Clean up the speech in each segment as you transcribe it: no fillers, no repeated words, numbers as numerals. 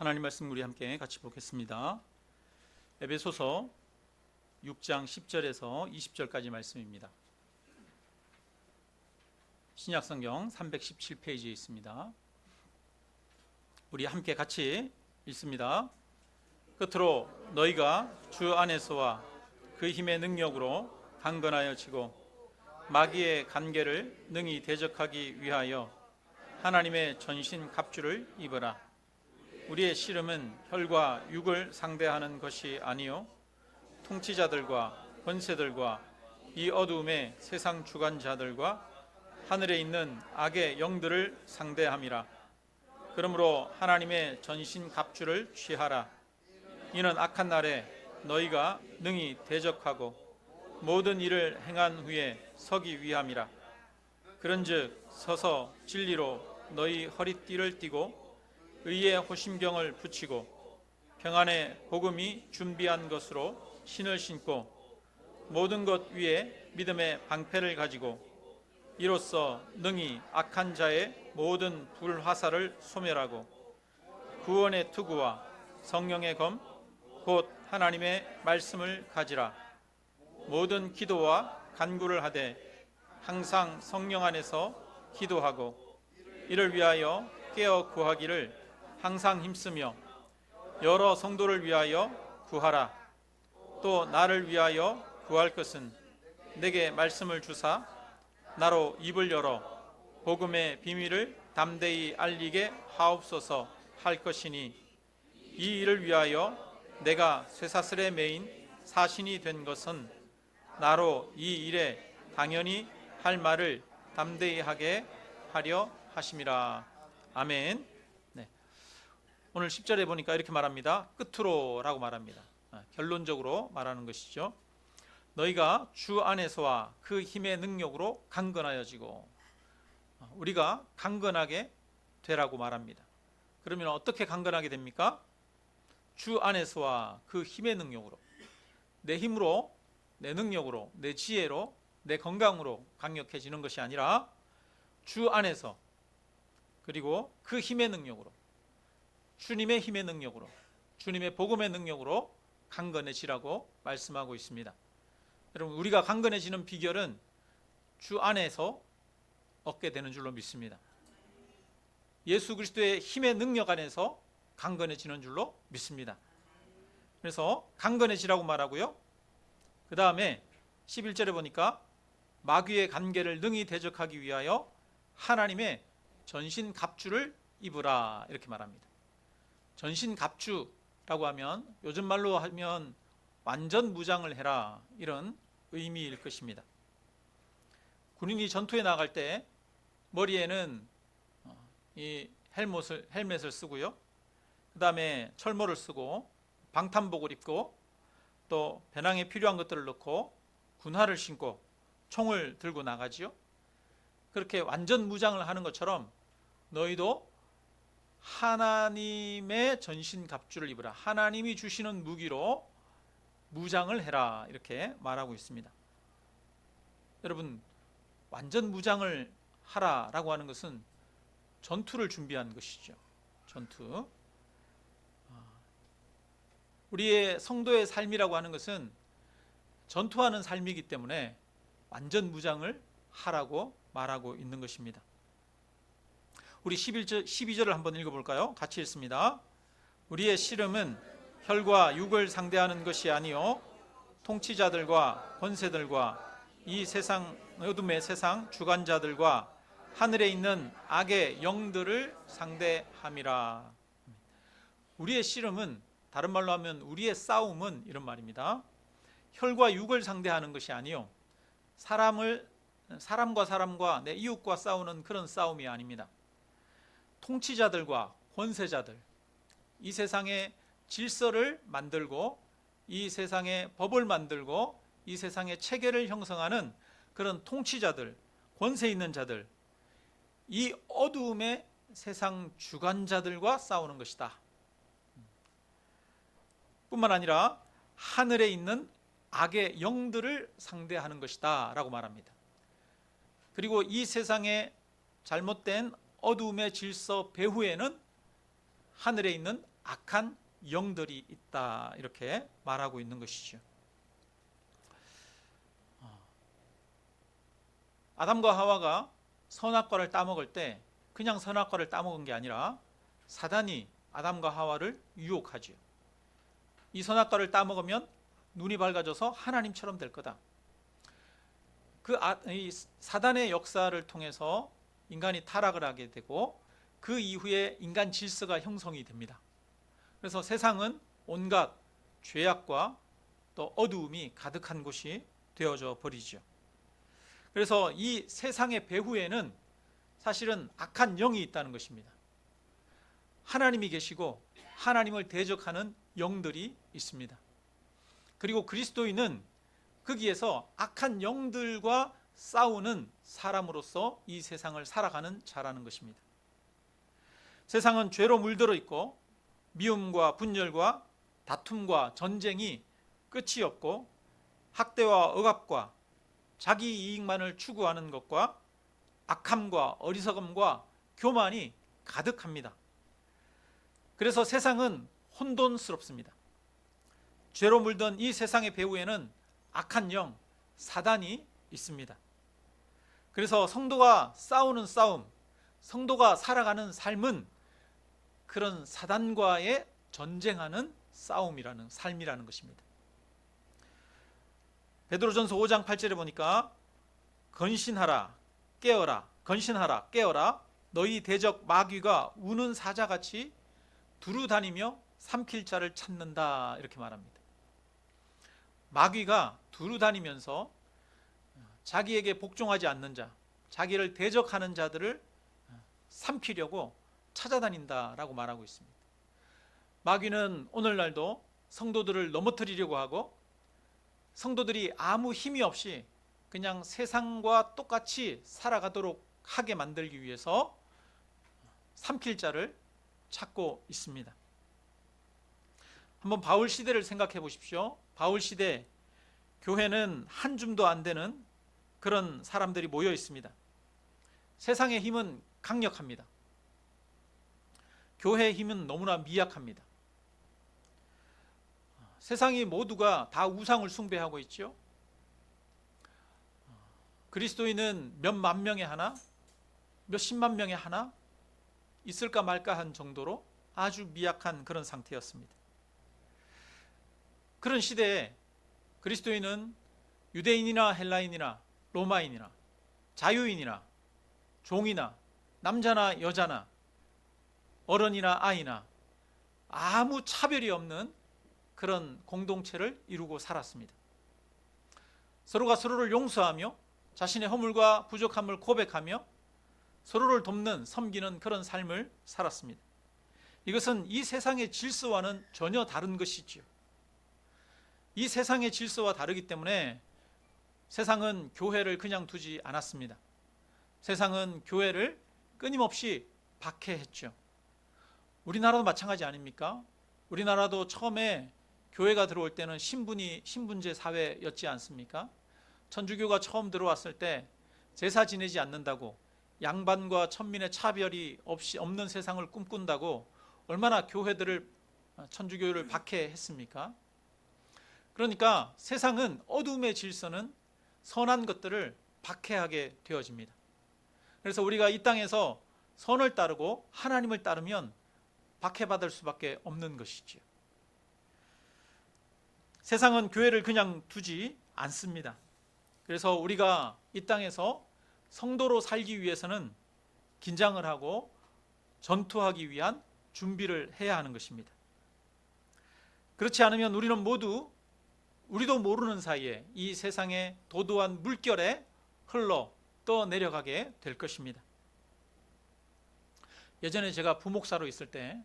하나님 말씀 우리 함께 같이 보겠습니다. 에베소서 6장 10절에서 20절까지 말씀입니다. 신약성경 317페이지에 있습니다. 우리 함께 같이 읽습니다. 끝으로 너희가 주 안에서와 그 힘의 능력으로 강건하여 지고 마귀의 간계를 능히 대적하기 위하여 하나님의 전신 갑주를 입어라. 우리의 씨름은 혈과 육을 상대하는 것이 아니요 통치자들과 권세들과 이 어두움의 세상 주관자들과 하늘에 있는 악의 영들을 상대함이라. 그러므로 하나님의 전신 갑주를 취하라. 이는 악한 날에 너희가 능히 대적하고 모든 일을 행한 후에 서기 위함이라. 그런즉 서서 진리로 너희 허리띠를 띠고 의의 호심경을 붙이고 평안의 복음이 준비한 것으로 신을 신고 모든 것 위에 믿음의 방패를 가지고 이로써 능히 악한 자의 모든 불화살을 소멸하고 구원의 투구와 성령의 검 곧 하나님의 말씀을 가지라. 모든 기도와 간구를 하되 항상 성령 안에서 기도하고 이를 위하여 깨어 구하기를 항상 힘쓰며 여러 성도를 위하여 구하라. 또 나를 위하여 구할 것은 내게 말씀을 주사 나로 입을 열어 복음의 비밀을 담대히 알리게 하옵소서 할 것이니 이 일을 위하여 내가 쇠사슬에 매인 사신이 된 것은 나로 이 일에 당연히 할 말을 담대히 하게 하려 하심이라. 아멘. 네. 오늘 10절에 보니까 이렇게 말합니다. 끝으로 라고 말합니다. 결론적으로 말하는 것이죠. 너희가 주 안에서와 그 힘의 능력으로 강건하여지고, 우리가 강건하게 되라고 말합니다. 그러면 어떻게 강건하게 됩니까? 주 안에서와 그 힘의 능력으로, 내 힘으로, 내 능력으로, 내 지혜로, 내 건강으로 강력해지는 것이 아니라 주 안에서, 그리고 그 힘의 능력으로, 주님의 힘의 능력으로, 주님의 복음의 능력으로 강건해지라고 말씀하고 있습니다. 여러분, 우리가 강건해지는 비결은 주 안에서 얻게 되는 줄로 믿습니다. 예수 그리스도의 힘의 능력 안에서 강건해지는 줄로 믿습니다. 그래서 강건해지라고 말하고요. 그 다음에 11절에 보니까 마귀의 간계를 능히 대적하기 위하여 하나님의 전신 갑주를 입으라 이렇게 말합니다. 전신 갑주라고 하면 요즘 말로 하면 완전 무장을 해라 이런 의미일 것입니다. 군인이 전투에 나갈 때 머리에는 이 헬멧을 쓰고요. 그 다음에 철모를 쓰고 방탄복을 입고 또 배낭에 필요한 것들을 넣고 군화를 신고 총을 들고 나가지요. 그렇게 완전 무장을 하는 것처럼 너희도 하나님의 전신 갑주를 입으라. 하나님이 주시는 무기로 무장을 해라 이렇게 말하고 있습니다. 여러분, 완전 무장을 하라라고 하는 것은 전투를 준비한 것이죠. 전투. 우리의 성도의 삶이라고 하는 것은 전투하는 삶이기 때문에 완전 무장을 하라고 말하고 있는 것입니다. 우리 12절을 한번 읽어볼까요? 같이 읽습니다. 우리의 씨름은 혈과 육을 상대하는 것이 아니요 통치자들과 권세들과 이 세상 어둠의 세상 주관자들과 하늘에 있는 악의 영들을 상대함이라. 우리의 씨름은, 다른 말로 하면 우리의 싸움은 이런 말입니다. 혈과 육을 상대하는 것이 아니요 사람과 사람과 내 이웃과 싸우는 그런 싸움이 아닙니다. 통치자들과 권세자들, 이 세상의 질서를 만들고 이 세상의 법을 만들고 이 세상의 체계를 형성하는 그런 통치자들, 권세 있는 자들, 이 어두움의 세상 주관자들과 싸우는 것이다. 뿐만 아니라 하늘에 있는 악의 영들을 상대하는 것이다 라고 말합니다. 그리고 이 세상의 잘못된 어두움의 질서 배후에는 하늘에 있는 악한 영들이 있다, 이렇게 말하고 있는 것이죠. 아담과 하와가 선악과를 따먹을 때 그냥 선악과를 따먹은 게 아니라 사단이 아담과 하와를 유혹하죠. 이 선악과를 따먹으면 눈이 밝아져서 하나님처럼 될 거다. 이 사단의 역사를 통해서 인간이 타락을 하게 되고 그 이후에 인간 질서가 형성이 됩니다. 그래서 세상은 온갖 죄악과 또 어두움이 가득한 곳이 되어져 버리죠. 그래서 이 세상의 배후에는 사실은 악한 영이 있다는 것입니다. 하나님이 계시고 하나님을 대적하는 영들이 있습니다. 그리고 그리스도인은 거기에서 악한 영들과 싸우는 사람으로서 이 세상을 살아가는 자라는 것입니다. 세상은 죄로 물들어 있고 미움과 분열과 다툼과 전쟁이 끝이 없고 학대와 억압과 자기 이익만을 추구하는 것과 악함과 어리석음과 교만이 가득합니다. 그래서 세상은 혼돈스럽습니다. 죄로 물든 이 세상의 배후에는 악한 영, 사단이 있습니다. 그래서 성도가 싸우는 싸움, 성도가 살아가는 삶은 그런 사단과의 전쟁하는 싸움이라는 삶이라는 것입니다. 베드로전서 5장 8절에 보니까 건신하라 깨어라, 건신하라 깨어라, 너희 대적 마귀가 우는 사자같이 두루 다니며 삼킬 자를 찾는다, 이렇게 말합니다. 마귀가 두루 다니면서 자기에게 복종하지 않는 자, 자기를 대적하는 자들을 삼키려고 찾아다닌다라고 말하고 있습니다. 마귀는 오늘날도 성도들을 넘어뜨리려고 하고 성도들이 아무 힘이 없이 그냥 세상과 똑같이 살아가도록 하게 만들기 위해서 삼킬 자를 찾고 있습니다. 한번 바울 시대를 생각해 보십시오. 바울 시대 교회는 한 줌도 안 되는 그런 사람들이 모여 있습니다. 세상의 힘은 강력합니다. 교회의 힘은 너무나 미약합니다. 세상이 모두가 다 우상을 숭배하고 있죠. 그리스도인은 몇만 명에 하나, 몇십만 명에 하나 있을까 말까 한 정도로 아주 미약한 그런 상태였습니다. 그런 시대에 그리스도인은 유대인이나 헬라인이나 로마인이나 자유인이나 종이나 남자나 여자나 어른이나 아이나 아무 차별이 없는 그런 공동체를 이루고 살았습니다. 서로가 서로를 용서하며 자신의 허물과 부족함을 고백하며 서로를 돕는, 섬기는 그런 삶을 살았습니다. 이것은 이 세상의 질서와는 전혀 다른 것이지요. 이 세상의 질서와 다르기 때문에 세상은 교회를 그냥 두지 않았습니다. 세상은 교회를 끊임없이 박해했죠. 우리나라도 마찬가지 아닙니까? 우리나라도 처음에 교회가 들어올 때는 신분제 사회였지 않습니까? 천주교가 처음 들어왔을 때 제사 지내지 않는다고, 양반과 천민의 차별이 없는 세상을 꿈꾼다고 얼마나 천주교를 박해했습니까? 그러니까 세상은 어둠의 질서는 선한 것들을 박해하게 되어집니다. 그래서 우리가 이 땅에서 선을 따르고 하나님을 따르면 박해받을 수밖에 없는 것이지요. 세상은 교회를 그냥 두지 않습니다. 그래서 우리가 이 땅에서 성도로 살기 위해서는 긴장을 하고 전투하기 위한 준비를 해야 하는 것입니다. 그렇지 않으면 우리도 모르는 사이에 이 세상의 도도한 물결에 흘러 떠내려가게 될 것입니다. 예전에 제가 부목사로 있을 때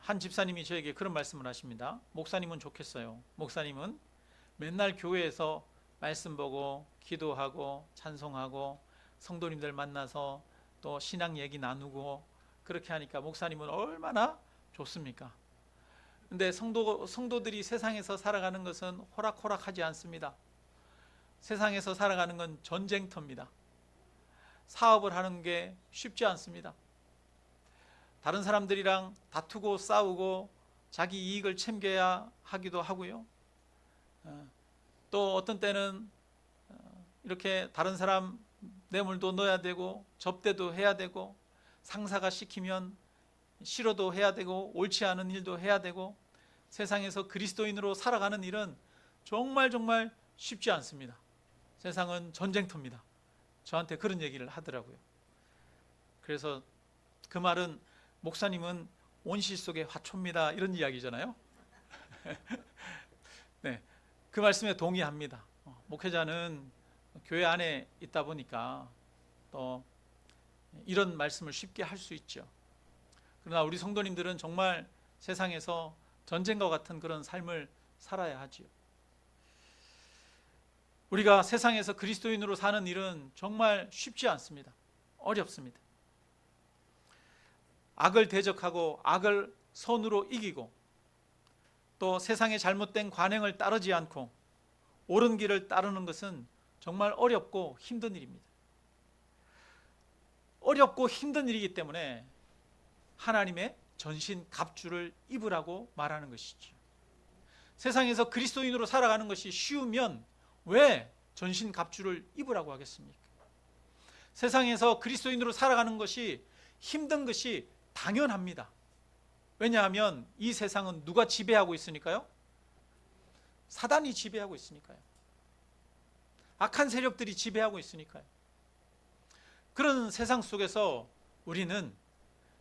한 집사님이 저에게 그런 말씀을 하십니다. 목사님은 좋겠어요. 목사님은 맨날 교회에서 말씀 보고 기도하고 찬송하고 성도님들 만나서 또 신앙 얘기 나누고 그렇게 하니까 목사님은 얼마나 좋습니까? 근데 성도들이 세상에서 살아가는 것은 호락호락하지 않습니다. 세상에서 살아가는 건 전쟁터입니다. 사업을 하는 게 쉽지 않습니다. 다른 사람들이랑 다투고 싸우고 자기 이익을 챙겨야 하기도 하고요. 또 어떤 때는 이렇게 다른 사람 뇌물도 넣어야 되고 접대도 해야 되고 상사가 시키면 싫어도 해야 되고 옳지 않은 일도 해야 되고 세상에서 그리스도인으로 살아가는 일은 정말 정말 쉽지 않습니다. 세상은 전쟁터입니다. 저한테 그런 얘기를 하더라고요. 그래서 그 말은 목사님은 온실 속의 화초입니다 이런 이야기잖아요. 네, 그 말씀에 동의합니다. 목회자는 교회 안에 있다 보니까 또 이런 말씀을 쉽게 할 수 있죠. 그러나 우리 성도님들은 정말 세상에서 전쟁과 같은 그런 삶을 살아야 하지요. 우리가 세상에서 그리스도인으로 사는 일은 정말 쉽지 않습니다. 어렵습니다. 악을 대적하고 악을 선으로 이기고 또 세상의 잘못된 관행을 따르지 않고 옳은 길을 따르는 것은 정말 어렵고 힘든 일입니다. 어렵고 힘든 일이기 때문에 하나님의 전신 갑주를 입으라고 말하는 것이죠. 세상에서 그리스도인으로 살아가는 것이 쉬우면 왜 전신 갑주를 입으라고 하겠습니까? 세상에서 그리스도인으로 살아가는 것이 힘든 것이 당연합니다. 왜냐하면 이 세상은 누가 지배하고 있으니까요? 사단이 지배하고 있으니까요. 악한 세력들이 지배하고 있으니까요. 그런 세상 속에서 우리는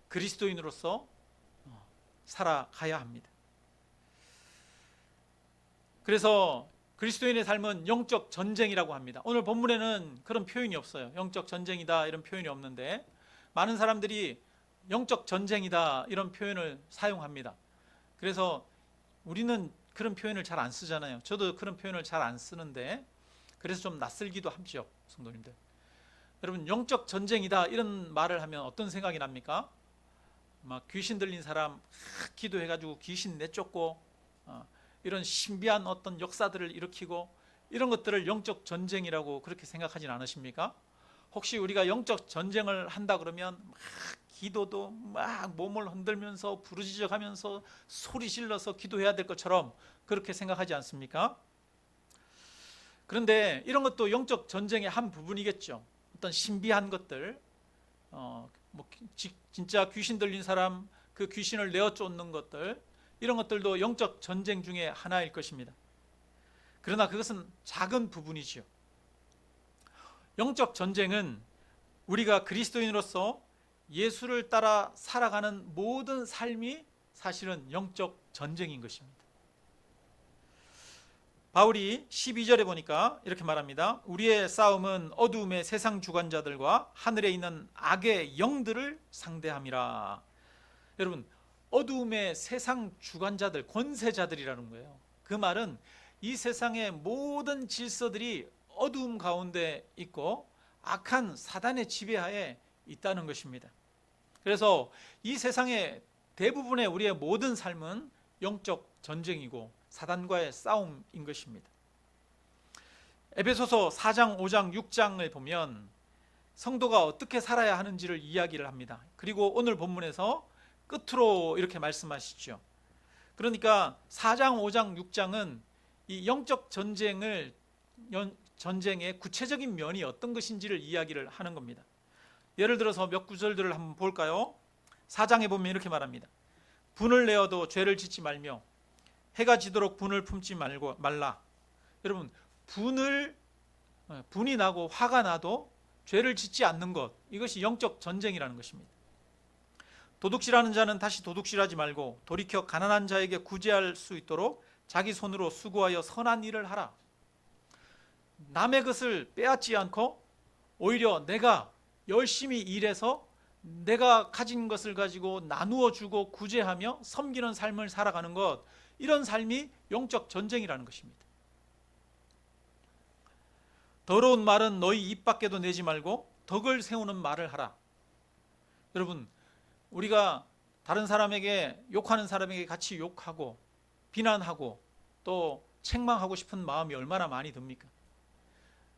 그리스도인으로서 살아가야 합니다. 그래서 그리스도인의 삶은 영적 전쟁이라고 합니다. 오늘 본문에는 그런 표현이 없어요. 영적 전쟁이다 이런 표현이 없는데 많은 사람들이 영적 전쟁이다 이런 표현을 사용합니다. 그래서 우리는 그런 표현을 잘 안 쓰잖아요. 저도 그런 표현을 잘 안 쓰는데 그래서 좀 낯설기도 하죠, 성도님들. 여러분, 영적 전쟁이다 이런 말을 하면 어떤 생각이 납니까? 막 귀신 들린 사람 기도해가지고 귀신 내쫓고 이런 신비한 어떤 역사들을 일으키고 이런 것들을 영적 전쟁이라고 그렇게 생각하진 않으십니까? 혹시 우리가 영적 전쟁을 한다 그러면 막 기도도 막 몸을 흔들면서 부르짖어가면서 소리 질러서 기도해야 될 것처럼 그렇게 생각하지 않습니까? 그런데 이런 것도 영적 전쟁의 한 부분이겠죠. 어떤 신비한 것들, 진짜 귀신 들린 사람 그 귀신을 내어 쫓는 것들, 이런 것들도 영적 전쟁 중에 하나일 것입니다. 그러나 그것은 작은 부분이지요. 영적 전쟁은 우리가 그리스도인으로서 예수를 따라 살아가는 모든 삶이 사실은 영적 전쟁인 것입니다. 바울이 12절에 보니까 이렇게 말합니다. 우리의 싸움은 어두움의 세상 주관자들과 하늘에 있는 악의 영들을 상대함이라. 여러분, 어두움의 세상 주관자들, 권세자들이라는 거예요. 그 말은 이 세상의 모든 질서들이 어두움 가운데 있고 악한 사단의 지배하에 있다는 것입니다. 그래서 이 세상의 대부분의 우리의 모든 삶은 영적 전쟁이고 사단과의 싸움인 것입니다. 에베소서 4장, 5장, 6장을 보면 성도가 어떻게 살아야 하는지를 이야기를 합니다. 그리고 오늘 본문에서 끝으로 이렇게 말씀하시죠. 그러니까 4장, 5장, 6장은 이 영적 전쟁의 구체적인 면이 어떤 것인지를 이야기를 하는 겁니다. 예를 들어서 몇 구절들을 한번 볼까요? 4장에 보면 이렇게 말합니다. 분을 내어도 죄를 짓지 말며 해가 지도록 분을 품지 말라. 여러분, 분이 나고 화가 나도 죄를 짓지 않는 것, 이것이 영적 전쟁이라는 것입니다. 도둑질하는 자는 다시 도둑질하지 말고 돌이켜 가난한 자에게 구제할 수 있도록 자기 손으로 수고하여 선한 일을 하라. 남의 것을 빼앗지 않고 오히려 내가 열심히 일해서 내가 가진 것을 가지고 나누어 주고 구제하며 섬기는 삶을 살아가는 것, 이런 삶이 영적 전쟁이라는 것입니다. 더러운 말은 너희 입 밖에도 내지 말고 덕을 세우는 말을 하라. 여러분, 우리가 다른 사람에게, 욕하는 사람에게 같이 욕하고 비난하고 또 책망하고 싶은 마음이 얼마나 많이 듭니까?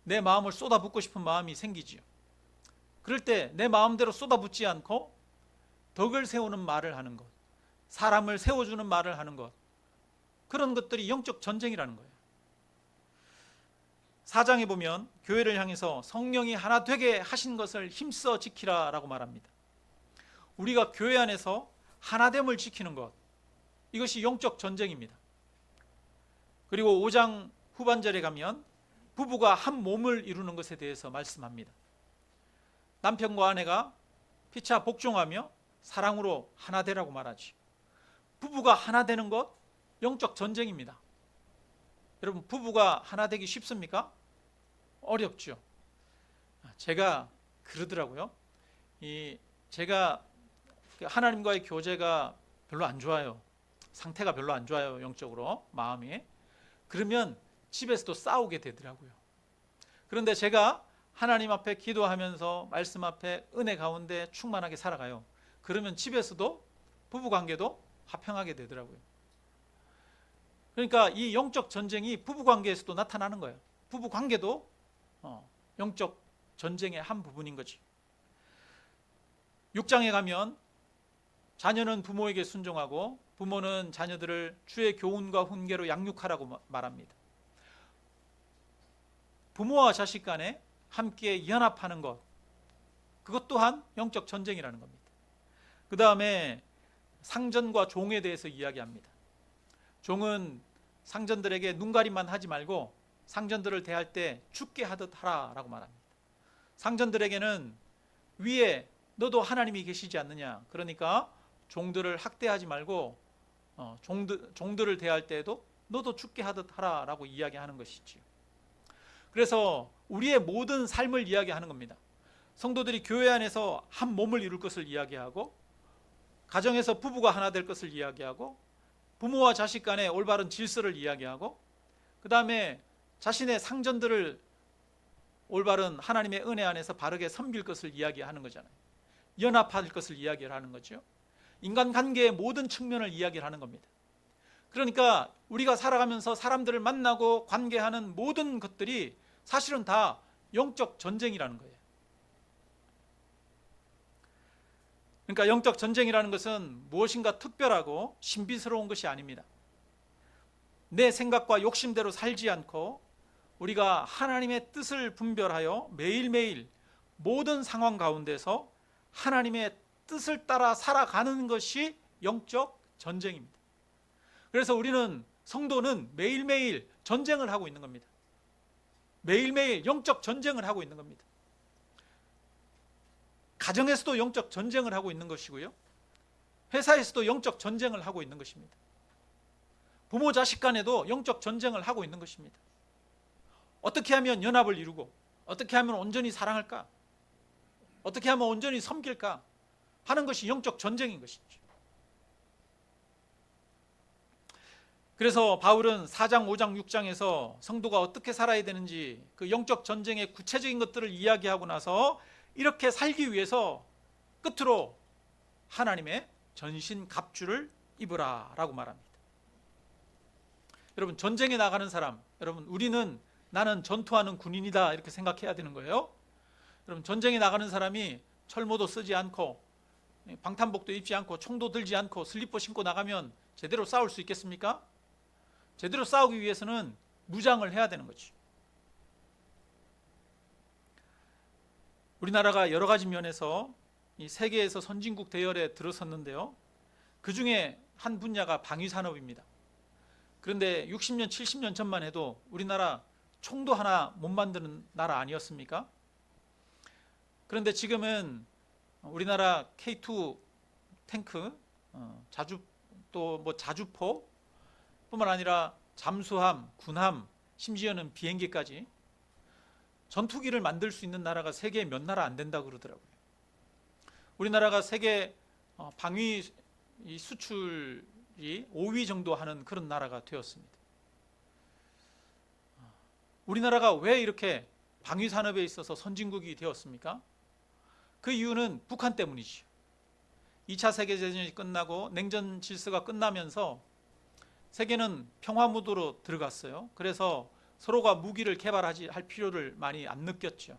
내 마음을 쏟아붓고 싶은 마음이 생기지요. 그럴 때 내 마음대로 쏟아붓지 않고 덕을 세우는 말을 하는 것, 사람을 세워주는 말을 하는 것, 그런 것들이 영적 전쟁이라는 거예요. 4장에 보면 교회를 향해서 성령이 하나 되게 하신 것을 힘써 지키라 라고 말합니다. 우리가 교회 안에서 하나됨을 지키는 것, 이것이 영적 전쟁입니다. 그리고 5장 후반절에 가면 부부가 한 몸을 이루는 것에 대해서 말씀합니다. 남편과 아내가 피차 복종하며 사랑으로 하나 되라고 말하지. 부부가 하나 되는 것, 영적 전쟁입니다. 여러분, 부부가 하나 되기 쉽습니까? 어렵죠. 제가 그러더라고요. 제가 하나님과의 교제가 별로 안 좋아요. 상태가 별로 안 좋아요. 영적으로, 마음이. 그러면 집에서도 싸우게 되더라고요. 그런데 제가 하나님 앞에 기도하면서 말씀 앞에 은혜 가운데 충만하게 살아가요. 그러면 집에서도 부부관계도 화평하게 되더라고요. 그러니까 이 영적 전쟁이 부부관계에서도 나타나는 거예요. 부부관계도 영적 전쟁의 한 부분인 거지. 6장에 가면 자녀는 부모에게 순종하고 부모는 자녀들을 주의 교훈과 훈계로 양육하라고 말합니다. 부모와 자식 간에 함께 연합하는 것, 그것 또한 영적 전쟁이라는 겁니다. 그 다음에 상전과 종에 대해서 이야기합니다. 종은 상전들에게 눈가림만 하지 말고 상전들을 대할 때 죽게 하듯 하라라고 말합니다. 상전들에게는 위에 너도 하나님이 계시지 않느냐, 그러니까 종들을 학대하지 말고 종들을 대할 때에도 너도 죽게 하듯 하라라고 이야기하는 것이지요. 그래서 우리의 모든 삶을 이야기하는 겁니다. 성도들이 교회 안에서 한 몸을 이룰 것을 이야기하고, 가정에서 부부가 하나 될 것을 이야기하고, 부모와 자식 간의 올바른 질서를 이야기하고, 그 다음에 자신의 상전들을 올바른 하나님의 은혜 안에서 바르게 섬길 것을 이야기하는 거잖아요. 연합할 것을 이야기를 하는 거죠. 인간관계의 모든 측면을 이야기를 하는 겁니다. 그러니까 우리가 살아가면서 사람들을 만나고 관계하는 모든 것들이 사실은 다 영적 전쟁이라는 거예요. 그러니까 영적 전쟁이라는 것은 무엇인가 특별하고 신비스러운 것이 아닙니다. 내 생각과 욕심대로 살지 않고 우리가 하나님의 뜻을 분별하여 매일매일 모든 상황 가운데서 하나님의 뜻을 따라 살아가는 것이 영적 전쟁입니다. 그래서 우리는, 성도는 매일매일 전쟁을 하고 있는 겁니다. 매일매일 영적 전쟁을 하고 있는 겁니다. 가정에서도 영적 전쟁을 하고 있는 것이고요, 회사에서도 영적 전쟁을 하고 있는 것입니다. 부모 자식 간에도 영적 전쟁을 하고 있는 것입니다. 어떻게 하면 연합을 이루고, 어떻게 하면 온전히 사랑할까, 어떻게 하면 온전히 섬길까 하는 것이 영적 전쟁인 것이죠. 그래서 바울은 4장, 5장, 6장에서 성도가 어떻게 살아야 되는지 그 영적 전쟁의 구체적인 것들을 이야기하고 나서 이렇게 살기 위해서 끝으로 하나님의 전신 갑주를 입으라 라고 말합니다. 여러분, 전쟁에 나가는 사람, 여러분, 우리는 나는 전투하는 군인이다 이렇게 생각해야 되는 거예요. 여러분, 전쟁에 나가는 사람이 철모도 쓰지 않고 방탄복도 입지 않고 총도 들지 않고 슬리퍼 신고 나가면 제대로 싸울 수 있겠습니까? 제대로 싸우기 위해서는 무장을 해야 되는 거지. 우리나라가 여러 가지 면에서 이 세계에서 선진국 대열에 들어섰는데요, 그 중에 한 분야가 방위산업입니다. 그런데 60년, 70년 전만 해도 우리나라 총도 하나 못 만드는 나라 아니었습니까? 그런데 지금은 우리나라 K2 탱크, 자주포 뿐만 아니라 잠수함, 군함, 심지어는 비행기까지 전투기를 만들 수 있는 나라가 세계에 몇 나라 안 된다고 그러더라고요. 우리나라가 세계 방위 수출이 5위 정도 하는 그런 나라가 되었습니다. 우리나라가 왜 이렇게 방위 산업에 있어서 선진국이 되었습니까? 그 이유는 북한 때문이죠. 2차 세계대전이 끝나고 냉전 질서가 끝나면서 세계는 평화 무드로 들어갔어요. 그래서 서로가 무기를 할 필요를 많이 안 느꼈죠.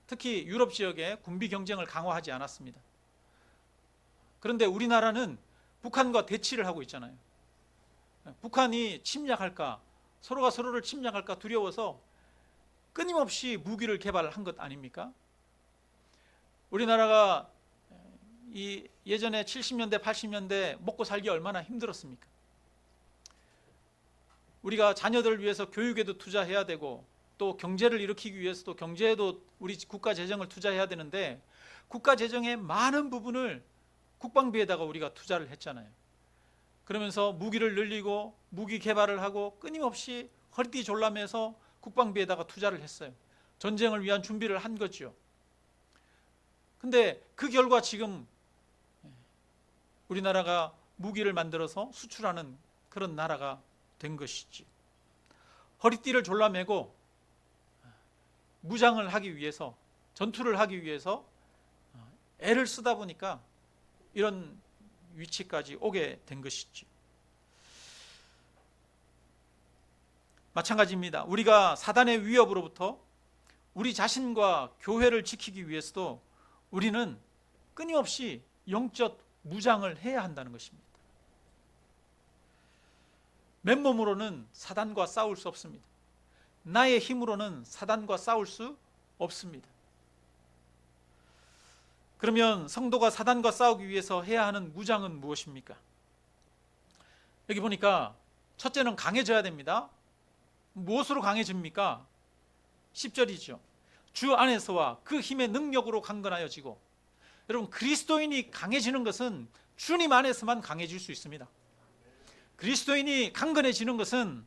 특히 유럽 지역에 군비 경쟁을 강화하지 않았습니다. 그런데 우리나라는 북한과 대치를 하고 있잖아요. 북한이 침략할까, 서로가 서로를 침략할까 두려워서 끊임없이 무기를 개발한 것 아닙니까? 우리나라가 이 예전에 70년대, 80년대 먹고 살기 얼마나 힘들었습니까? 우리가 자녀들을 위해서 교육에도 투자해야 되고 또 경제를 일으키기 위해서도 경제에도 우리 국가 재정을 투자해야 되는데 국가 재정의 많은 부분을 국방비에다가 우리가 투자를 했잖아요. 그러면서 무기를 늘리고 무기 개발을 하고 끊임없이 허리띠 졸라매서 국방비에다가 투자를 했어요. 전쟁을 위한 준비를 한 거죠. 근데 그 결과 지금 우리나라가 무기를 만들어서 수출하는 그런 나라가 된 것이지. 허리띠를 졸라매고 무장을 하기 위해서, 전투를 하기 위해서 애를 쓰다 보니까 이런 위치까지 오게 된 것이지. 마찬가지입니다. 우리가 사단의 위협으로부터 우리 자신과 교회를 지키기 위해서도 우리는 끊임없이 영적 무장을 해야 한다는 것입니다. 맨몸으로는 사단과 싸울 수 없습니다. 나의 힘으로는 사단과 싸울 수 없습니다. 그러면 성도가 사단과 싸우기 위해서 해야 하는 무장은 무엇입니까? 여기 보니까 첫째는 강해져야 됩니다. 무엇으로 강해집니까? 10절이죠. 주 안에서와 그 힘의 능력으로 강건하여지고. 여러분, 그리스도인이 강해지는 것은 주님 안에서만 강해질 수 있습니다. 그리스도인이 강건해지는 것은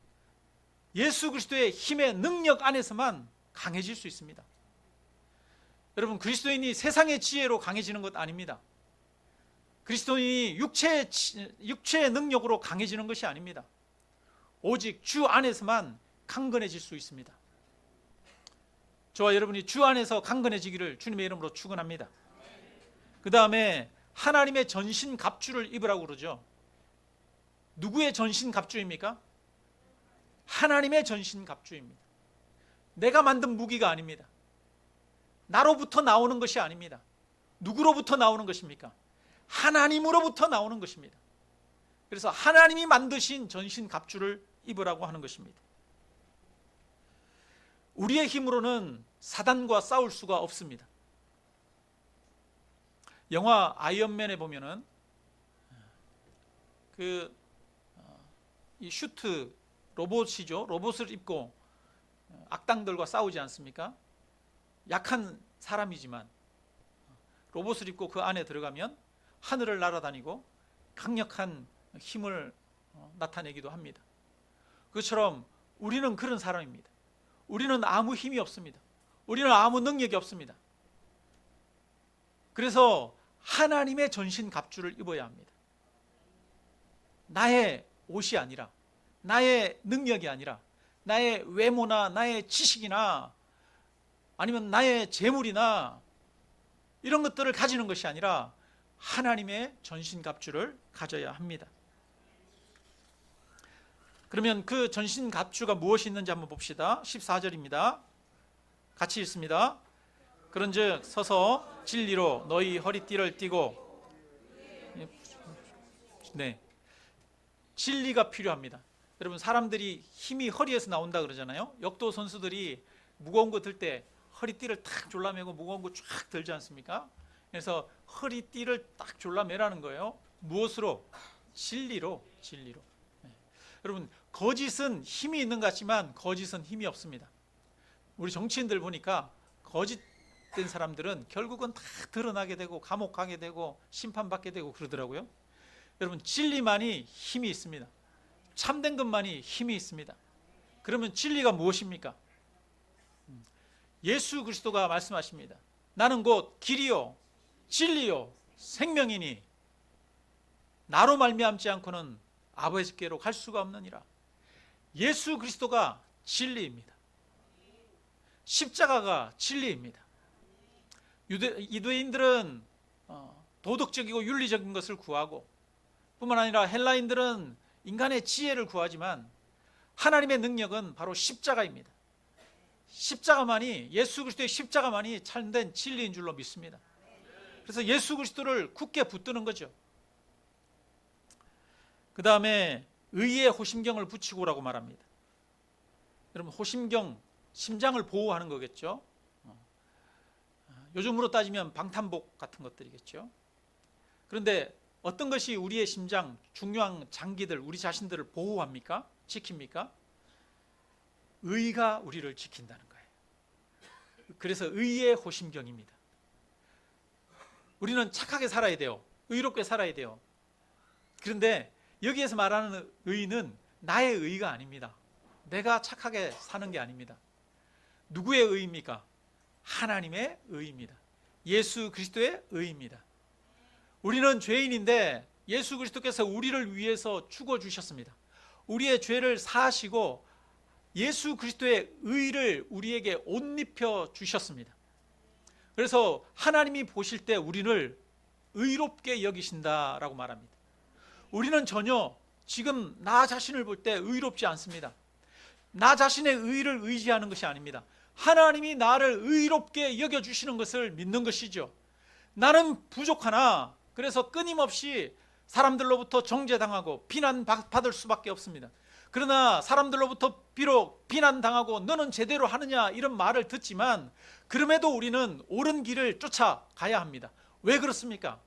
예수 그리스도의 힘의 능력 안에서만 강해질 수 있습니다. 여러분, 그리스도인이 세상의 지혜로 강해지는 것 아닙니다. 그리스도인이 육체의 능력으로 강해지는 것이 아닙니다. 오직 주 안에서만 강건해질 수 있습니다. 저와 여러분이 주 안에서 강건해지기를 주님의 이름으로 축원합니다. 그 다음에 하나님의 전신 갑주를 입으라고 그러죠. 누구의 전신 갑주입니까? 하나님의 전신 갑주입니다. 내가 만든 무기가 아닙니다. 나로부터 나오는 것이 아닙니다. 누구로부터 나오는 것입니까? 하나님으로부터 나오는 것입니다. 그래서 하나님이 만드신 전신 갑주를 입으라고 하는 것입니다. 우리의 힘으로는 사단과 싸울 수가 없습니다. 영화 아이언맨에 보면은 이 슈트 로봇이죠. 로봇을 입고 악당들과 싸우지 않습니까? 약한 사람이지만 로봇을 입고 그 안에 들어가면 하늘을 날아다니고 강력한 힘을 나타내기도 합니다. 그것처럼 우리는 그런 사람입니다. 우리는 아무 힘이 없습니다. 우리는 아무 능력이 없습니다. 그래서 하나님의 전신 갑주를 입어야 합니다. 나의 옷이 아니라, 나의 능력이 아니라, 나의 외모나 나의 지식이나 아니면 나의 재물이나 이런 것들을 가지는 것이 아니라 하나님의 전신 갑주를 가져야 합니다. 그러면 그 전신 갑주가 무엇이 있는지 한번 봅시다. 14절입니다. 같이 읽습니다. 그런즉 서서 진리로 너희 허리띠를 띠고. 네, 진리가 필요합니다. 여러분, 사람들이 힘이 허리에서 나온다 그러잖아요. 역도 선수들이 무거운 거 들 때 허리띠를 탁 졸라매고 무거운 거 쫙 들지 않습니까? 그래서 허리띠를 딱 졸라매라는 거예요. 무엇으로? 진리로. 네. 여러분, 거짓은 힘이 있는 것 같지만 거짓은 힘이 없습니다. 우리 정치인들 보니까 거짓된 사람들은 결국은 다 드러나게 되고 감옥 가게 되고 심판받게 되고 그러더라고요. 여러분, 진리만이 힘이 있습니다. 참된 것만이 힘이 있습니다. 그러면 진리가 무엇입니까? 예수 그리스도가 말씀하십니다. 나는 곧 길이요 진리요 생명이니 나로 말미암지 않고는 아버지께로 갈 수가 없느니라. 예수 그리스도가 진리입니다. 십자가가 진리입니다. 유대인들은 도덕적이고 윤리적인 것을 구하고 뿐만 아니라 헬라인들은 인간의 지혜를 구하지만 하나님의 능력은 바로 십자가입니다. 십자가만이, 예수 그리스도의 십자가만이 참된 진리인 줄로 믿습니다. 그래서 예수 그리스도를 굳게 붙드는 거죠. 그 다음에 의의 호심경을 붙이고 오라고 말합니다. 여러분, 호심경, 심장을 보호하는 거겠죠. 요즘으로 따지면 방탄복 같은 것들이겠죠. 그런데 어떤 것이 우리의 심장, 중요한 장기들, 우리 자신들을 보호합니까? 지킵니까? 의가 우리를 지킨다는 거예요. 그래서 의의 호심경입니다. 우리는 착하게 살아야 돼요. 의롭게 살아야 돼요. 그런데 여기에서 말하는 의는 나의 의가 아닙니다. 내가 착하게 사는 게 아닙니다. 누구의 의입니까? 하나님의 의입니다. 예수 그리스도의 의입니다. 우리는 죄인인데 예수 그리스도께서 우리를 위해서 죽어 주셨습니다. 우리의 죄를 사하시고 예수 그리스도의 의를 우리에게 옷 입혀 주셨습니다. 그래서 하나님이 보실 때 우리를 의롭게 여기신다라고 말합니다. 우리는 전혀 지금 나 자신을 볼 때 의롭지 않습니다. 나 자신의 의를 의지하는 것이 아닙니다. 하나님이 나를 의롭게 여겨주시는 것을 믿는 것이죠. 나는 부족하나 그래서 끊임없이 사람들로부터 정죄당하고 비난받을 수밖에 없습니다. 그러나 사람들로부터 비록 비난당하고 너는 제대로 하느냐 이런 말을 듣지만 그럼에도 우리는 옳은 길을 쫓아가야 합니다. 왜 그렇습니까?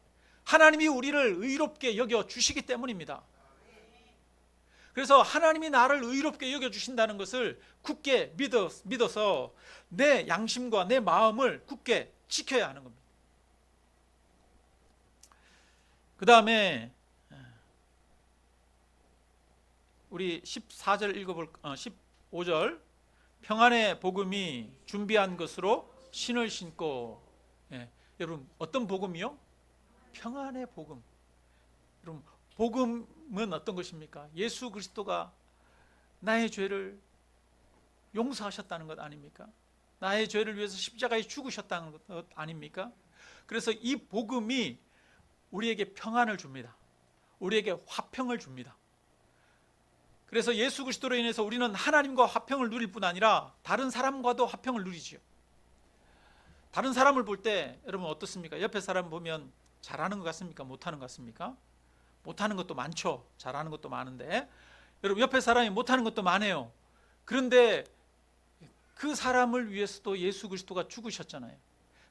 하나님이 우리를 의롭게 여겨주시기 때문입니다. 그래서 하나님이 나를 의롭게 여겨주신다는 것을 굳게 믿어서 내 양심과 내 마음을 굳게 지켜야 하는 겁니다. 그 다음에 우리 14절 읽어볼 15절 평안의 복음이 준비한 것으로 신을 신고. 여러분, 어떤 복음이요? 평안의 복음. 여러분, 복음은 어떤 것입니까? 예수 그리스도가 나의 죄를 용서하셨다는 것 아닙니까? 나의 죄를 위해서 십자가에 죽으셨다는 것 아닙니까? 그래서 이 복음이 우리에게 평안을 줍니다. 우리에게 화평을 줍니다. 그래서 예수 그리스도로 인해서 우리는 하나님과 화평을 누릴 뿐 아니라 다른 사람과도 화평을 누리지요. 다른 사람을 볼 때 여러분 어떻습니까? 옆에 사람 보면 잘하는 것 같습니까? 못하는 것 같습니까? 못하는 것도 많죠. 잘하는 것도 많은데 여러분 옆에 사람이 못하는 것도 많아요. 그런데 그 사람을 위해서도 예수 그리스도가 죽으셨잖아요.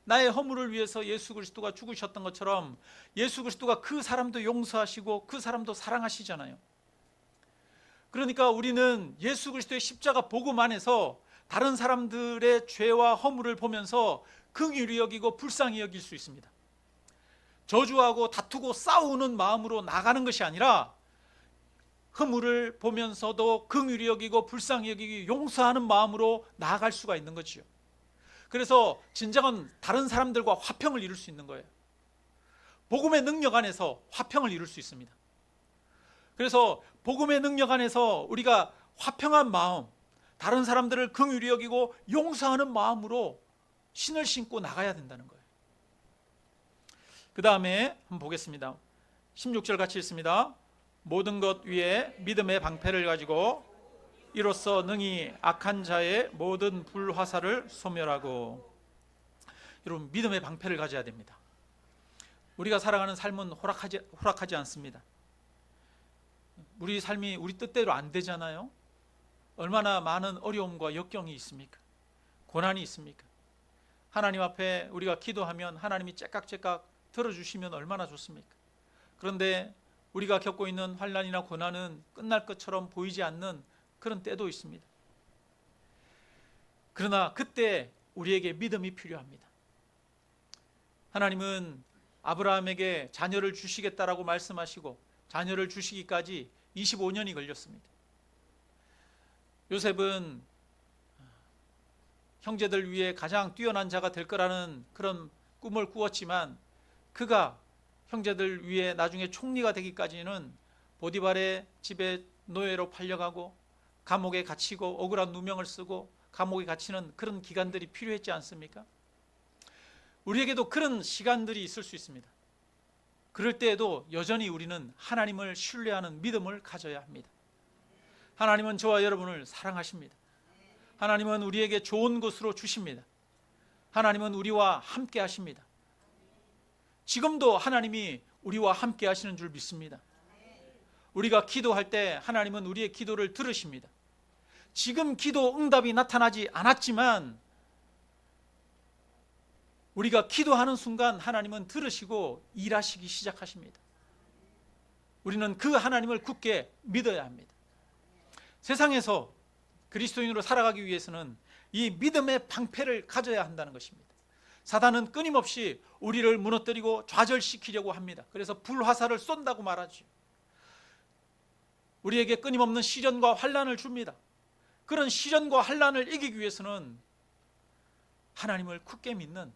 나의 허물을 위해서 예수 그리스도가 죽으셨던 것처럼 예수 그리스도가 그 사람도 용서하시고 그 사람도 사랑하시잖아요. 그러니까 우리는 예수 그리스도의 십자가 복음 안에서 다른 사람들의 죄와 허물을 보면서 긍휼히 여기고 불쌍히 여길 수 있습니다. 저주하고 다투고 싸우는 마음으로 나가는 것이 아니라 허물을 보면서도 긍휼히 여기고 불쌍히 여기고 용서하는 마음으로 나아갈 수가 있는 거지요. 그래서 진정한 다른 사람들과 화평을 이룰 수 있는 거예요. 복음의 능력 안에서 화평을 이룰 수 있습니다. 그래서 복음의 능력 안에서 우리가 화평한 마음, 다른 사람들을 긍휼히 여기고 용서하는 마음으로 신을 신고 나가야 된다는 거예요. 그 다음에 한번 보겠습니다. 16절 같이 읽습니다. 모든 것 위에 믿음의 방패를 가지고 이로써 능히 악한 자의 모든 불화살을 소멸하고. 여러분, 믿음의 방패를 가져야 됩니다. 우리가 살아가는 삶은 호락하지 않습니다. 우리 삶이 우리 뜻대로 안 되잖아요. 얼마나 많은 어려움과 역경이 있습니까? 고난이 있습니까? 하나님 앞에 우리가 기도하면 하나님이 째깍째깍 들어주시면 얼마나 좋습니까? 그런데 우리가 겪고 있는 환난이나 고난은 끝날 것처럼 보이지 않는 그런 때도 있습니다. 그러나 그때 우리에게 믿음이 필요합니다. 하나님은 아브라함에게 자녀를 주시겠다라고 말씀하시고 자녀를 주시기까지 25년이 걸렸습니다. 요셉은 형제들 위에 가장 뛰어난 자가 될 거라는 그런 꿈을 꾸었지만 그가 형제들 위에 나중에 총리가 되기까지는 보디발의 집에 노예로 팔려가고 감옥에 갇히고 억울한 누명을 쓰고 감옥에 갇히는 그런 기간들이 필요했지 않습니까? 우리에게도 그런 시간들이 있을 수 있습니다. 그럴 때에도 여전히 우리는 하나님을 신뢰하는 믿음을 가져야 합니다. 하나님은 저와 여러분을 사랑하십니다. 하나님은 우리에게 좋은 것으로 주십니다. 하나님은 우리와 함께 하십니다. 지금도 하나님이 우리와 함께 하시는 줄 믿습니다. 우리가 기도할 때 하나님은 우리의 기도를 들으십니다. 지금 기도 응답이 나타나지 않았지만 우리가 기도하는 순간 하나님은 들으시고 일하시기 시작하십니다. 우리는 그 하나님을 굳게 믿어야 합니다. 세상에서 그리스도인으로 살아가기 위해서는 이 믿음의 방패를 가져야 한다는 것입니다. 사단은 끊임없이 우리를 무너뜨리고 좌절시키려고 합니다. 그래서 불화살을 쏜다고 말하죠. 우리에게 끊임없는 시련과 환난을 줍니다. 그런 시련과 환난을 이기기 위해서는 하나님을 굳게 믿는,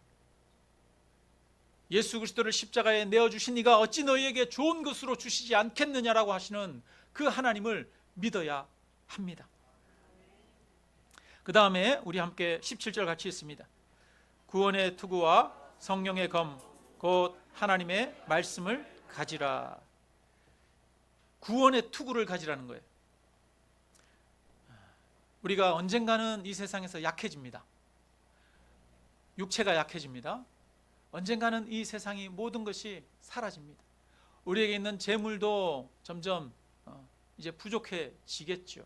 예수 그리스도를 십자가에 내어주신 이가 어찌 너희에게 좋은 것으로 주시지 않겠느냐라고 하시는 그 하나님을 믿어야 합니다. 그 다음에 우리 함께 17절 같이 읽습니다. 구원의 투구와 성령의 검 곧 하나님의 말씀을 가지라. 구원의 투구를 가지라는 거예요. 우리가 언젠가는 이 세상에서 약해집니다. 육체가 약해집니다. 언젠가는 이 세상이 모든 것이 사라집니다. 우리에게 있는 재물도 점점 이제 부족해지겠죠.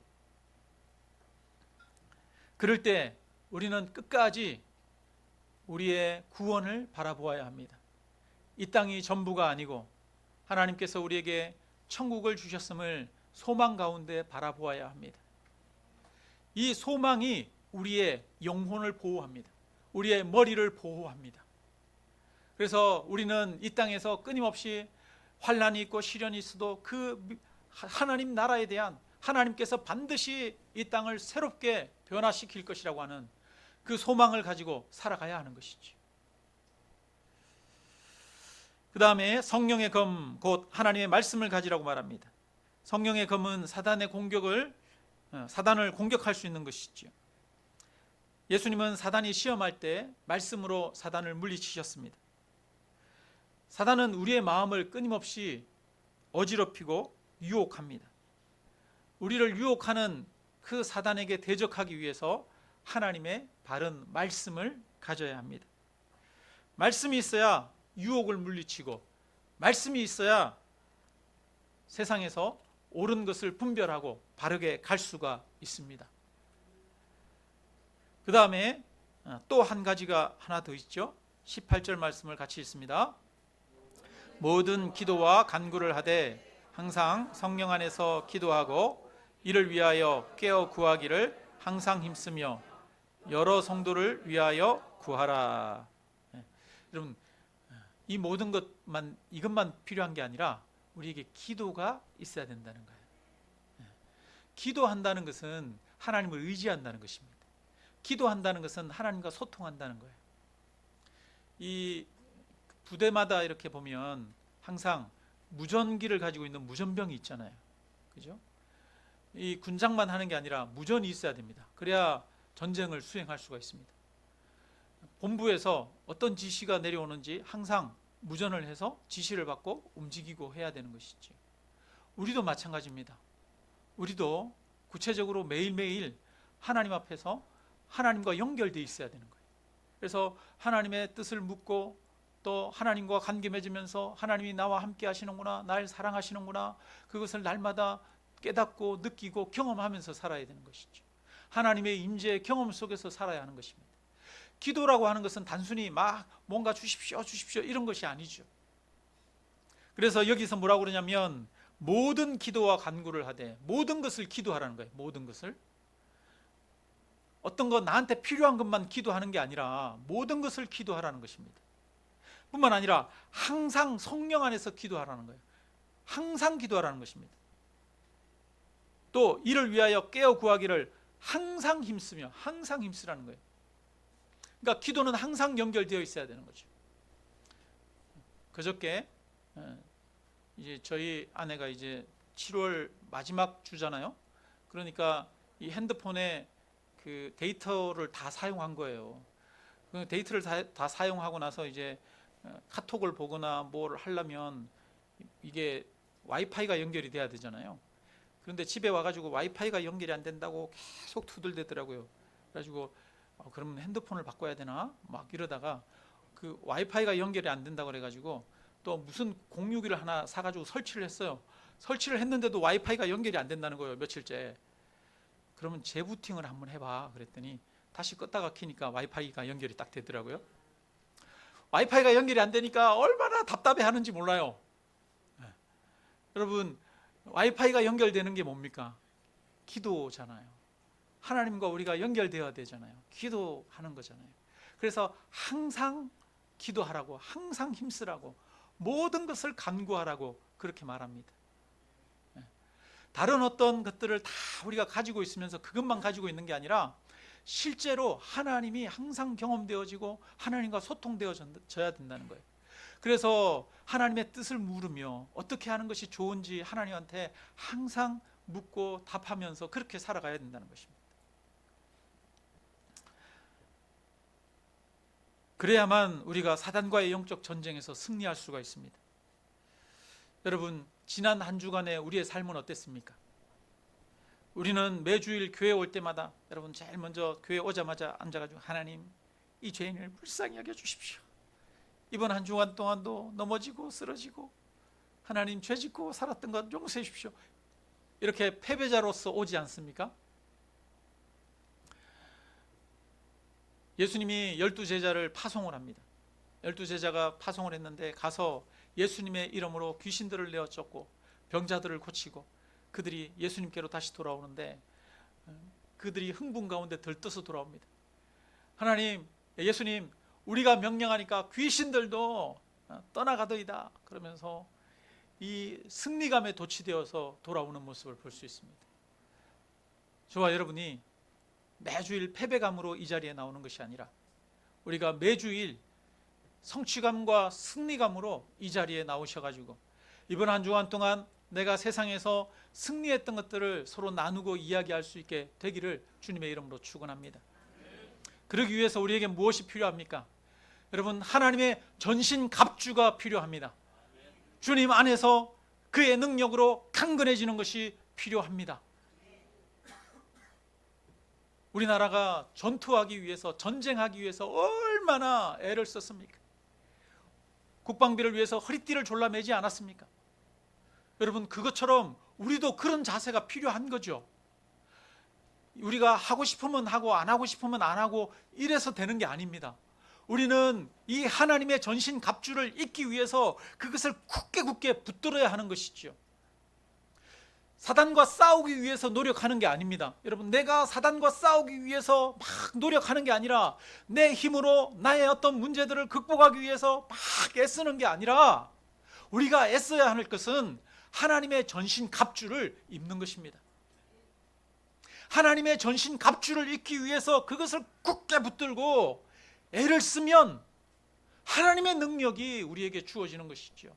그럴 때 우리는 끝까지 우리의 구원을 바라보아야 합니다. 이 땅이 전부가 아니고 하나님께서 우리에게 천국을 주셨음을 소망 가운데 바라보아야 합니다. 이 소망이 우리의 영혼을 보호합니다. 우리의 머리를 보호합니다. 그래서 우리는 이 땅에서 끊임없이 환난이 있고 시련이 있어도 그 하나님 나라에 대한, 하나님께서 반드시 이 땅을 새롭게 변화시킬 것이라고 하는 그 소망을 가지고 살아가야 하는 것이죠. 그 다음에 성령의 검 곧 하나님의 말씀을 가지라고 말합니다. 성령의 검은 사단을 공격할 수 있는 것이죠. 예수님은 사단이 시험할 때 말씀으로 사단을 물리치셨습니다. 사단은 우리의 마음을 끊임없이 어지럽히고 유혹합니다. 우리를 유혹하는 그 사단에게 대적하기 위해서 하나님의 바른 말씀을 가져야 합니다. 말씀이 있어야 유혹을 물리치고, 말씀이 있어야 세상에서 옳은 것을 분별하고 바르게 갈 수가 있습니다. 그 다음에 또 한 가지가 하나 더 있죠. 18절 말씀을 같이 읽습니다. 모든 기도와 간구를 하되 항상 성령 안에서 기도하고 이를 위하여 깨어 구하기를 항상 힘쓰며 여러 성도를 위하여 구하라. 여러분, 이 모든 이것만 필요한 게 아니라 우리에게 기도가 있어야 된다는 거예요. 기도한다는 것은 하나님을 의지한다는 것입니다. 기도한다는 것은 하나님과 소통한다는 거예요. 이 부대마다 이렇게 보면 항상 무전기를 가지고 있는 무전병이 있잖아요. 그죠? 이 군장만 하는 게 아니라 무전이 있어야 됩니다. 그래야 전쟁을 수행할 수가 있습니다. 본부에서 어떤 지시가 내려오는지 항상 무전을 해서 지시를 받고 움직이고 해야 되는 것이죠. 우리도 마찬가지입니다. 우리도 구체적으로 매일매일 하나님 앞에서 하나님과 연결되어 있어야 되는 거예요. 그래서 하나님의 뜻을 묻고 또 하나님과 관계 맺으면서 하나님이 나와 함께 하시는구나, 날 사랑하시는구나, 그것을 날마다 깨닫고 느끼고 경험하면서 살아야 되는 것이죠. 하나님의 임재의 경험 속에서 살아야 하는 것입니다. 기도라고 하는 것은 단순히 막 뭔가 주십시오 이런 것이 아니죠. 그래서 여기서 뭐라고 그러냐면 모든 기도와 간구를 하되, 모든 것을 기도하라는 거예요. 모든 것을, 어떤 거 나한테 필요한 것만 기도하는 게 아니라 모든 것을 기도하라는 것입니다. 뿐만 아니라 항상 성령 안에서 기도하라는 거예요. 항상 기도하라는 것입니다. 또 이를 위하여 깨어 구하기를 항상 힘쓰며, 항상 힘쓰라는 거예요. 그러니까 기도는 항상 연결되어 있어야 되는 거죠. 그저께 이제 저희 아내가 이제 7월 마지막 주잖아요. 그러니까 이 핸드폰에 그 데이터를 다 사용한 거예요. 그 데이터를 다 사용하고 나서 이제 카톡을 보거나 뭘 하려면 이게 와이파이가 연결이 돼야 되잖아요. 그런데 집에 와가지고 와이파이가 연결이 안 된다고 계속 투덜대더라고요. 그래가지고 그러면 핸드폰을 바꿔야 되나 막 이러다가 그 와이파이가 연결이 안 된다고 그래가지고 또 무슨 공유기를 하나 사가지고 설치를 했어요. 설치를 했는데도 와이파이가 연결이 안 된다는 거예요, 며칠째. 그러면 재부팅을 한번 해봐 그랬더니 다시 껐다가 켜니까 와이파이가 연결이 딱 되더라고요. 와이파이가 연결이 안 되니까 얼마나 답답해 하는지 몰라요. 여러분, 와이파이가 연결되는 게 뭡니까? 기도잖아요. 하나님과 우리가 연결되어야 되잖아요. 기도하는 거잖아요. 그래서 항상 기도하라고, 항상 힘쓰라고, 모든 것을 간구하라고 그렇게 말합니다. 다른 어떤 것들을 다 우리가 가지고 있으면서 그것만 가지고 있는 게 아니라 실제로 하나님이 항상 경험되어지고 하나님과 소통되어져야 된다는 거예요. 그래서 하나님의 뜻을 물으며 어떻게 하는 것이 좋은지 하나님한테 항상 묻고 답하면서 그렇게 살아가야 된다는 것입니다. 그래야만 우리가 사단과의 영적 전쟁에서 승리할 수가 있습니다. 여러분, 지난 한 주간의 우리의 삶은 어땠습니까? 우리는 매주일 교회 올 때마다 여러분 제일 먼저 교회 오자마자 앉아가지고 하나님, 이 죄인을 불쌍히 여겨주십시오. 이번 한 주간 동안도 넘어지고 쓰러지고 하나님 죄 짓고 살았던 것 용서해 주십시오. 이렇게 패배자로서 오지 않습니까? 예수님이 12제자를 파송을 합니다. 12제자가 파송을 했는데 가서 예수님의 이름으로 귀신들을 내어 쫓고 병자들을 고치고 그들이 예수님께로 다시 돌아오는데 그들이 흥분 가운데 들떠서 돌아옵니다. 하나님, 예수님, 우리가 명령하니까 귀신들도 떠나가더이다 그러면서 이 승리감에 도취되어서 돌아오는 모습을 볼 수 있습니다. 저와 여러분이 매주일 패배감으로 이 자리에 나오는 것이 아니라 우리가 매주일 성취감과 승리감으로 이 자리에 나오셔가지고 이번 한 주간 동안 내가 세상에서 승리했던 것들을 서로 나누고 이야기할 수 있게 되기를 주님의 이름으로 축원합니다. 그러기 위해서 우리에게 무엇이 필요합니까? 여러분, 하나님의 전신갑주가 필요합니다. 주님 안에서 그의 능력으로 강건해지는 것이 필요합니다. 우리나라가 전투하기 위해서, 전쟁하기 위해서 얼마나 애를 썼습니까? 국방비를 위해서 허리띠를 졸라매지 않았습니까? 여러분, 그것처럼 우리도 그런 자세가 필요한 거죠. 우리가 하고 싶으면 하고 안 하고 싶으면 안 하고 이래서 되는 게 아닙니다. 우리는 이 하나님의 전신 갑주를 입기 위해서 그것을 굳게 붙들어야 하는 것이죠. 사단과 싸우기 위해서 노력하는 게 아닙니다. 여러분, 내가 사단과 싸우기 위해서 막 노력하는 게 아니라 내 힘으로 나의 어떤 문제들을 극복하기 위해서 막 애쓰는 게 아니라 우리가 애써야 할 것은 하나님의 전신 갑주를 입는 것입니다. 하나님의 전신 갑주를 입기 위해서 그것을 굳게 붙들고 애를 쓰면 하나님의 능력이 우리에게 주어지는 것이죠.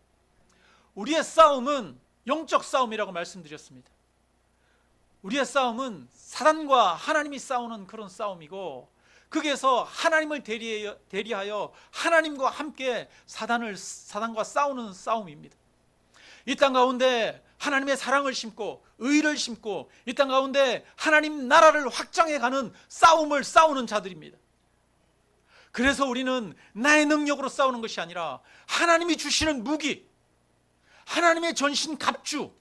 우리의 싸움은 영적 싸움이라고 말씀드렸습니다. 우리의 싸움은 사단과 하나님이 싸우는 그런 싸움이고 거기에서 하나님을 대리하여 하나님과 함께 사단과 싸우는 싸움입니다. 이 땅 가운데 하나님의 사랑을 심고 의를 심고 이 땅 가운데 하나님 나라를 확장해가는 싸움을 싸우는 자들입니다. 그래서 우리는 나의 능력으로 싸우는 것이 아니라 하나님이 주시는 무기, 하나님의 전신 갑주,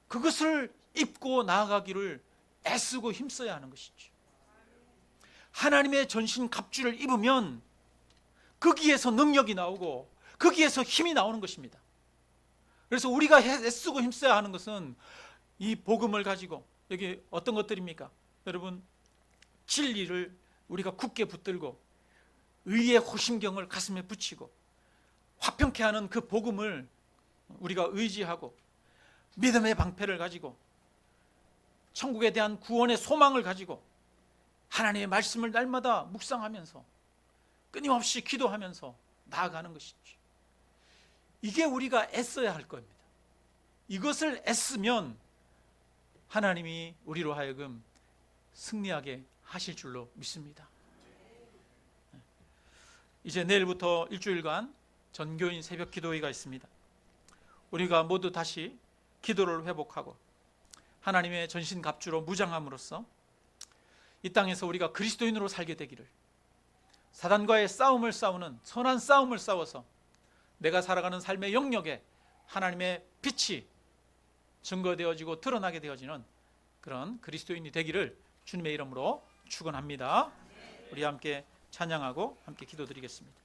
그것을 입고 나아가기를 애쓰고 힘써야 하는 것이죠. 하나님의 전신 갑주를 입으면 거기에서 능력이 나오고 거기에서 힘이 나오는 것입니다. 그래서 우리가 애쓰고 힘써야 하는 것은 이 복음을 가지고, 여기 어떤 것들입니까? 여러분, 진리를 우리가 굳게 붙들고 의의 호심경을 가슴에 붙이고 화평케 하는 그 복음을 우리가 의지하고 믿음의 방패를 가지고 천국에 대한 구원의 소망을 가지고 하나님의 말씀을 날마다 묵상하면서 끊임없이 기도하면서 나아가는 것이죠. 이게 우리가 애써야 할 겁니다. 이것을 애쓰면 하나님이 우리로 하여금 승리하게 하실 줄로 믿습니다. 이제 내일부터 일주일간 전교인 새벽 기도회가 있습니다. 우리가 모두 다시 기도를 회복하고 하나님의 전신갑주로 무장함으로써 이 땅에서 우리가 그리스도인으로 살게 되기를, 사단과의 싸움을 싸우는 선한 싸움을 싸워서 내가 살아가는 삶의 영역에 하나님의 빛이 증거되어지고 드러나게 되어지는 그런 그리스도인이 되기를 주님의 이름으로 축원합니다. 우리 함께 찬양하고 함께 기도드리겠습니다.